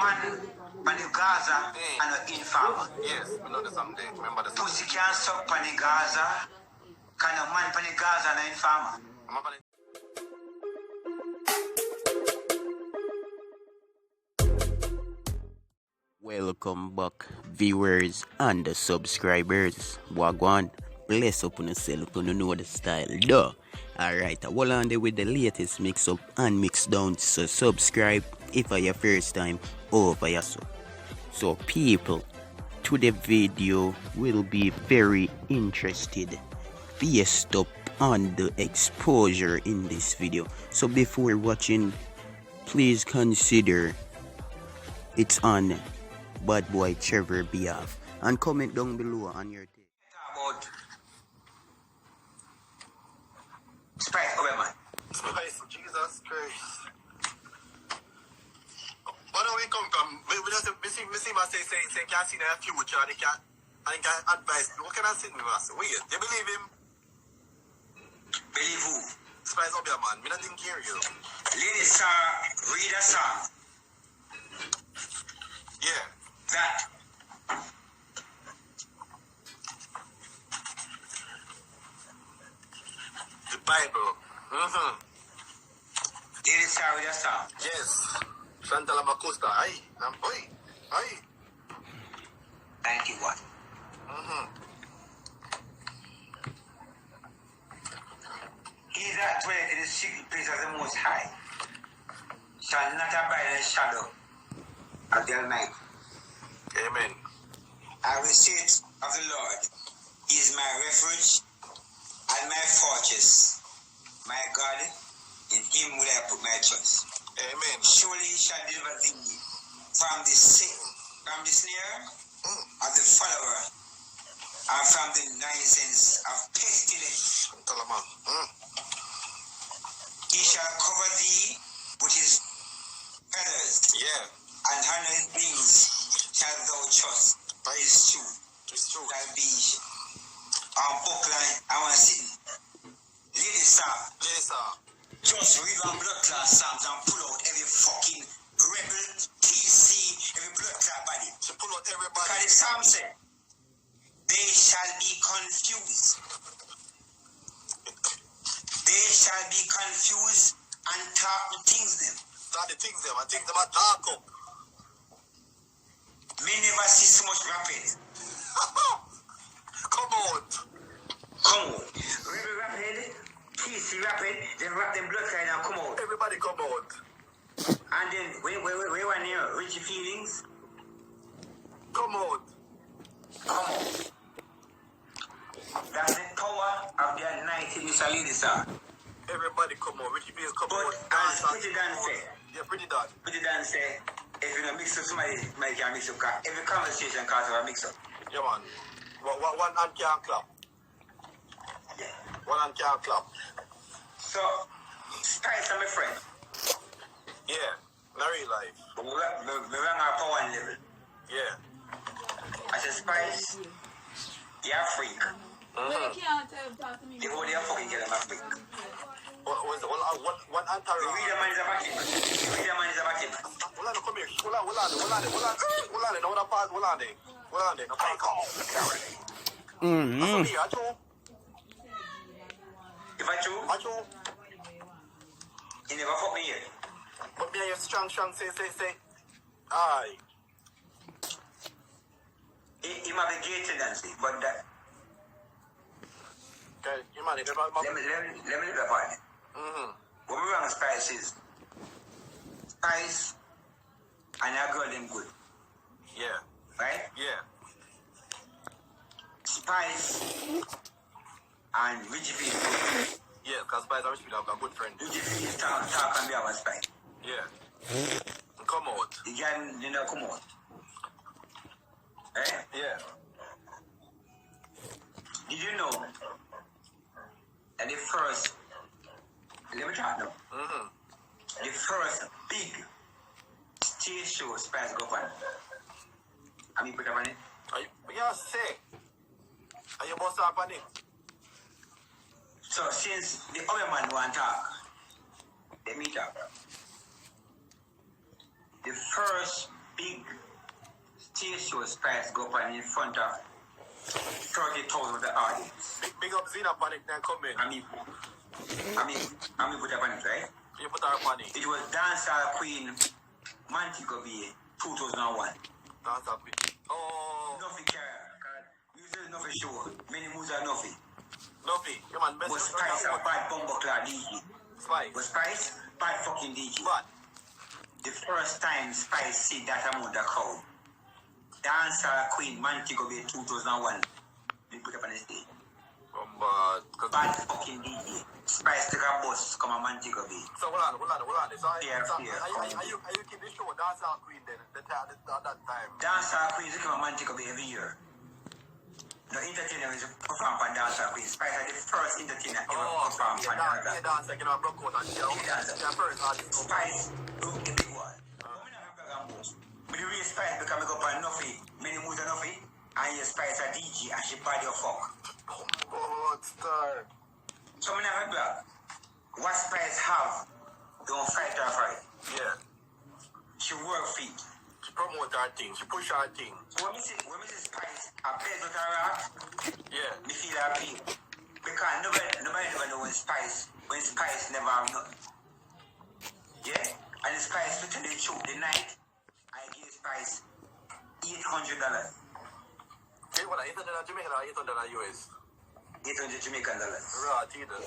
man on the Gaza and an informer. Yes, we know the song there. Remember the song. Pussy can't suck on the Gaza. Can a man on the Gaza and an informer? Welcome back, viewers and the subscribers. Wagwan, bless up on yourself, you know the style, duh. Alright, hold on there with the latest mix up and mix down. So subscribe if it's your first time or for your sub. So people, to the video will be very interested. Based up on the exposure in this video. So before watching, please consider it's on Bad Boy Trevor behalf and comment down below on your take. About Spice, over man. Spice, Jesus Christ. Where do we come from? We see my say can't see their future and they can't advise. What can I say to me? Weird. You believe him? Believe who? Spice up your man. Me not think hear you. Ladies, read a song. Yeah. That The Bible. ladies, read a song. Yes. Shantala Macosta. Aye. Boy. Aye. 91. He that dwelleth in the secret place of the Most High shall not abide in the shadow of the Almighty. Amen. I will say it of the Lord, He is my refuge and my fortress, my God, in Him will I put my trust. Amen. Surely He shall deliver thee from the snare of the follower, and from the noisance of pestilence. He shall cover thee with His feathers, Yeah. and under His wings shall thou trust. By His truth, It's true. shall be our bookline, our sitting. Ladies, sir, Yes, sir. just read one blood clot psalms and pull out every fucking rebel, TC, every blood clot body. She pull out Because everybody. the psalm said, they shall be confused. They shall be confused and talk the things them. Start the things them. I think them are dark up. Me never see so much rapid. Come on. Come on. Rebel rapid, TC rapid, then rap them blood clot and come out. Everybody come out. And then, we want here, Richie Feelings. Come out. Come on. That's the power of the anointing, Mr. Lady, sir. Everybody come out. Richie Beans come But out. as Pretty Dan said, Yeah, pretty done. if you don't mix up, somebody might can mix up. Every conversation causes a mix up. Yeah, man. One hand can't clap. Yeah. One hand can't clap. So, Spice are my friend. Yeah. Not real life. But we run our power and level. Yeah. I said, Spice, you're a freak. But you can't talk to me. The whole day I fucking get them a freak. One hand The reader man is a vacuum. The reader man is a vacuum. Hold on, come here. Hold on. No, one pause. Hold on there. No, pause. If I choose, Acho. he never fuck me yet. But me and you strong, say. Aye. He might be gay tendency, but that, Okay, you man, let me leave that part. What we run Spice is, Spice and that girl them good, Yeah. right? Yeah. Spice and Richie Field. Yeah, because by the way, we have a good friend. Richie Field talk and be our Spice. Yeah. Come out. The guy didn't come out. Eh? Yeah. Did you know that the first, let me talk now. The first big stage show Spice go on. I mean, put up on it. Yeah, say. Are you boss up on it? So since the other man want to talk, let me talk. The first big stage show Spice go up in front of 30,000 of the audience. Big up Zina Panic then come in. I mean, put up on it, right? You put her Punny. It was Dancehall Queen Montego Bay 2001. Dancehall Queen. Oh. Nothing care. Music is nothing show. Many moves are nothing. Nothing. Come on, best. Was Spice a bad bumbo clad DJ? Spice. Was Spice bad fucking DJ? What? The first time Spice see that amount of crowd. Dancehall Queen Montego Bay 2001. They put up on the stage. Bad fucking DJ. Spice took a bus come on Montego Bay. So hold on. So are you keep the show Dancehall Queen then at that time? Dancehall Queen is come on Montego Bay every year. The entertainer is perform on Dancehall Queen. Spice is the first entertainer ever perform on Dancehall. Yeah, dancer, you know, broke out and yeah, first artist. Spice broke the big one. But the real Spice become up on nothing. Many moves are nothing. And your Spice a DJ and she body your fuck. Oh, star. So many have a black. What Spice have, don't fight her for it. Yeah. She work for it. She promote her thing. She push her thing. So when we see Spice, I bed with her rock, Yeah. me feel happy. Because nobody never know when Spice never have nothing. Yeah? And the Spice to the truth, the night, I give Spice $800. Hey, what, $800 Jamaican or $800 US? $800 Jamaican. Right, either.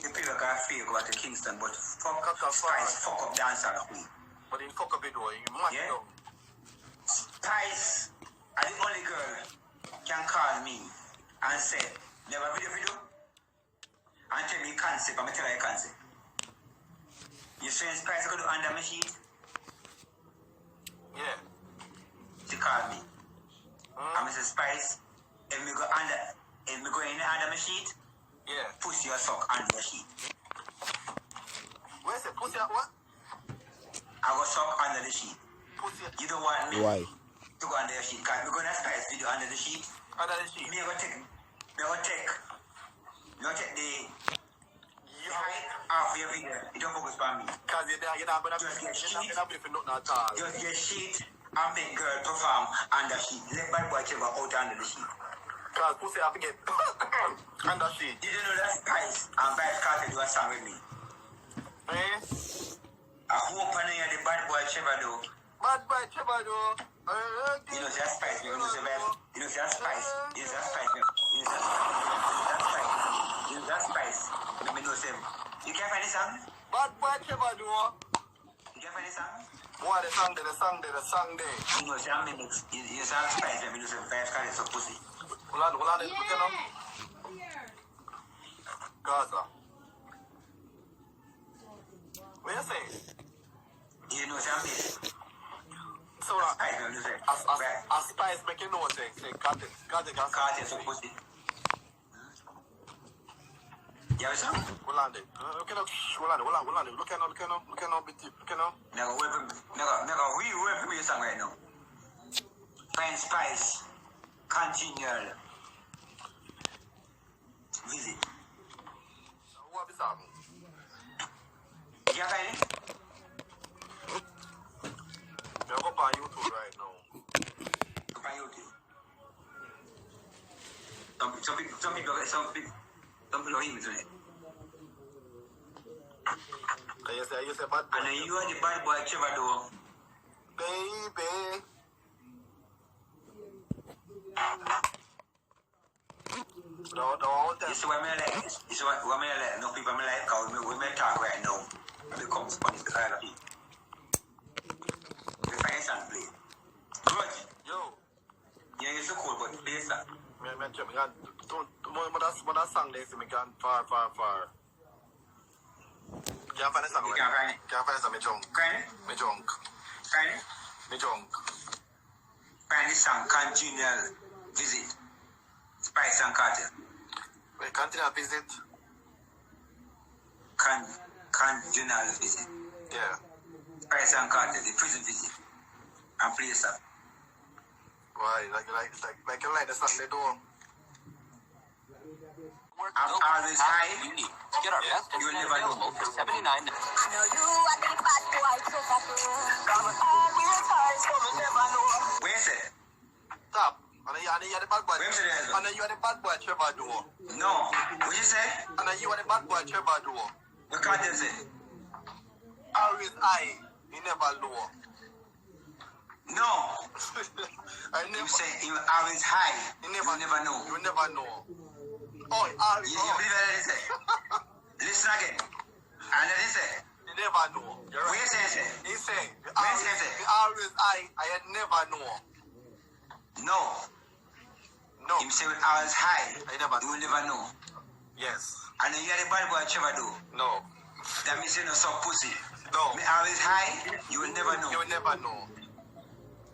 The people can feel go to Kingston, but fuck Spice, fuck up Dancehall Queen. But in fuck up it though, you must Yeah. know. Spice, are the only girl can call me and say, never video, and tell me concept, I'm going to tell you concept. You say Spice go to under my sheet? Yeah. She call me. I'm say Spice, if me go in under my sheet, Yeah. pussy or suck under the sheet. Where's the pussy at what? I go suck under the sheet. Pussy You don't want me Why? to go under the sheet, because we're going to Spice video under the sheet. under the sheet. Me go take the height off your video. You don't focus on me. Because you're not going to be for nothing at all. Just get sheet and make girl perform under sheet. Let bad boy Trevor out under the sheet. Because pussy have to get under sheet. Did you know that Spice and Vybz Kartel do a song with me? Eh? I hope I know the bad boy Trevor do. Bad boy Trevor though. You know that Spice, you know that Spice. Let me know them. You can't find the song? Bad boy Trevor though. You can't find the song? Boy, the song there. You know that mix. You say Spice, let me know some Vybz Kartel so pussy. Hold on, look at them. Here. Gaza. What you say? You know that mix. So Spice, let me know some as Spice make you know say Kartel so pussy. You have a song? Hold on. Look at Never wait for me a song right now. Find Spice, continual visit. What is that? You find it? You're up on YouTube right now. Go find YouTube. Some people are even doing it. You say bad boy. And then you are the bad boy Trevor though. Baby. This is what I like. This is what I like. No people I like because we may talk right now. And it comes funny to kind of people. We find some play. Good. Yo. Yeah, you're so cool, but play that. That song there, so me can far. Can't find the song. You can't find it. Can't find the song, me junk. Find it? Me junk. Find it? Me junk. Find this song, Continual Visit. Spice and Kartel. Wait, continue visit? Continual Visit. Yeah. Spice and Kartel, the prison visit. And play that. Why? Like you like the song they do. I'm always high. Unique. Get our best You will internet never know. available for $79. I know you are the bad boy, Trevor. Come always high, so we never then you are the bad boy Trevor do. No. What you say? And then you are the bad boy Trevor do. What Kartel say? Always I, he never know. No. I You never. say you always high. You You never never know. You never know. Oh, always. You believe what they say? Listen again. And then they say, You never know. You're what right. you say? He say, Where is it? always I had never know. No. No. You say with always high. I never You will never know. Yes. And then you are the bad boy Trevor do. No. That means you know some pussy. No. Me always high. You will never know. You will never know.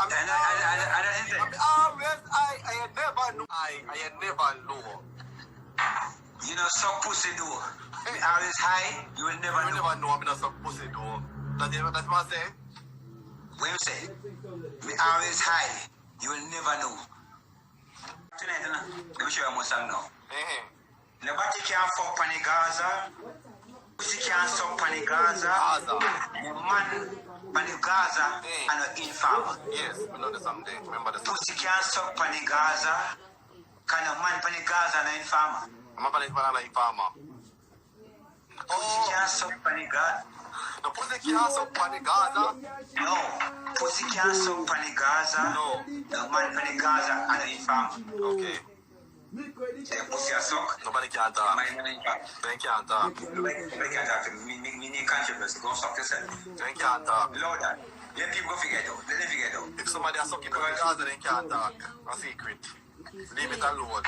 And that's it. Always I had never know. I had never know. You know some pussy do. Me always high. You will never You will know. never know. I'm not some pussy though. That's what I say. What you say? Me always high. You will never know. Tonight, let me show you more song now. Nobody can fuck on the Gaza. Pussy can't suck on the Gaza. Gaza. The man on the Gaza and the informer. Yes, we know the song there. Remember the song. Pussy can't suck on the Gaza. Can a man on the Gaza and the informer? I'm about to find a farmer. Pussy can't suck on the Gaza. The pussy can't suck on the Gaza. No. Pussy can't suck on the Gaza. No. The man on the Gaza and the informer. Okay. Say pussy a suck. Nobody can talk. Man on the informer. They can't talk. Nobody can talk to me. Me need controversy. Go suck yourself. They can't talk. Lord that. Let people go figure it out. Let them figure it out. If somebody has sucking on the Gaza, they can't talk. A secret. Leave it alone.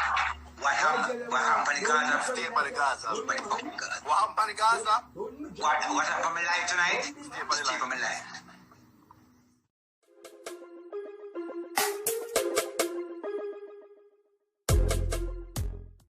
What happened? What happened to the Gaza? Stay by the Gaza. What the fucking Gaza? What happened by the Gaza? What happened to my life tonight? Stay by the Stay life. for my life.